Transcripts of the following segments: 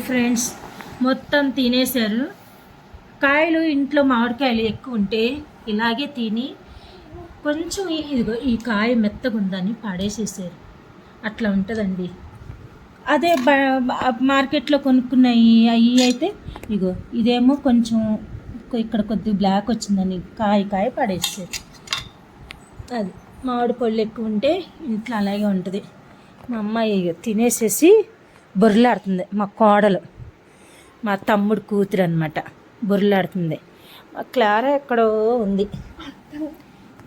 Friends మొత్తం తినేశారు. కాయలు ఇంట్లో మామిడికాయలు ఎక్కువ ఉంటే ఇలాగే తిని కొంచెం ఇదిగో ఈ కాయ మెత్తగా ఉందని పాడేసేసారు. అట్లా ఉంటుందండి. అదే మార్కెట్లో కొనుక్కున్నాయి అవి అయితే ఇగో ఇదేమో కొంచెం ఇక్కడ కొద్దిగా బ్లాక్ వచ్చిందని కాయ పడేసారు. అది మామిడి పళ్ళు ఎక్కువ ఉంటే ఇంట్లో అలాగే ఉంటుంది. మా అమ్మాయి తినేసేసి బొర్రలాడుతుంది. మా కోడలు మా తమ్ముడు కూతురు అనమాట, బొర్రలాడుతుంది. మా క్లారా ఎక్కడో ఉంది.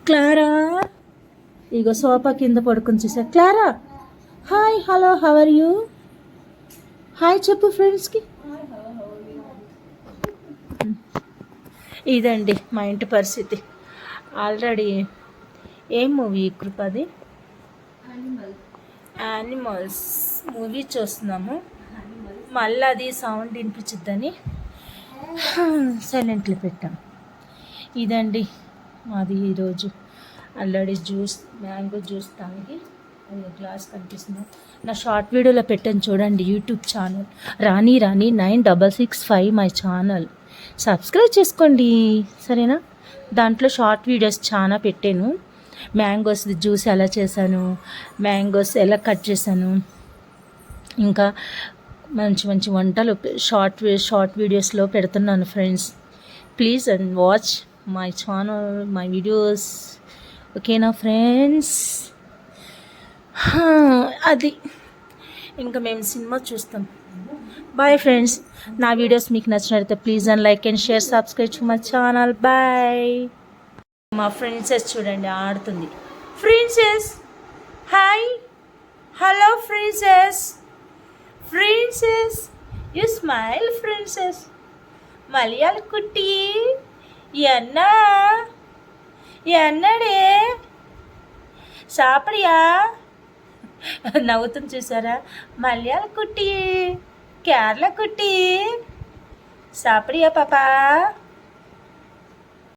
క్లారా ఇగో సోఫా కింద పడుకుని చూసా. Clara hi, hello, how are you? Hi చెప్పు ఫ్రెండ్స్కి. ఇదండి మా ఇంటి పరిస్థితి. ఆల్రెడీ ఏం మూవీ కృపది? యానిమల్స్ మూవీ చూస్తున్నాము. మళ్ళీ అది సౌండ్ వినిపించిద్దని సైలెంట్లో పెట్టాం. ఇదండి మాది ఈరోజు ఆల్రెడీ జ్యూస్, మ్యాంగో జ్యూస్ తాగి అది గ్లాస్ కనిపిస్తుంది. నా షార్ట్ వీడియోలో పెట్టాను చూడండి, YouTube channel Rani 9665 my channel. Subscribe చేసుకోండి సరేనా. దాంట్లో షార్ట్ వీడియోస్ చాలా పెట్టాను. మ్యాంగోస్ జ్యూస్ ఎలా చేశాను, మ్యాంగోస్ ఎలా కట్ చేశాను, ఇంకా మంచి మంచి వంటలు షార్ట్ వీడియోస్లో పెడుతున్నాను friends. Please and watch my channel, my videos. ఓకేనా ఫ్రెండ్స్? అది ఇంకా మేము సినిమా చూస్తాం. Bye friends. నా వీడియోస్ మీకు నచ్చినట్లయితే please and like and share, subscribe to my channel. Bye. మా ప్రిన్సెస్ చూడండి ఆడుతుంది. Princess hi, hello princess. Princess you smile princess. మలయాళ కుట్టి ఎన్నడే సాపడియా నవ్వుతుంది చూసారా. మలయాళ కుట్టి, కేరళ కుట్టి, సాపడియా పాపా.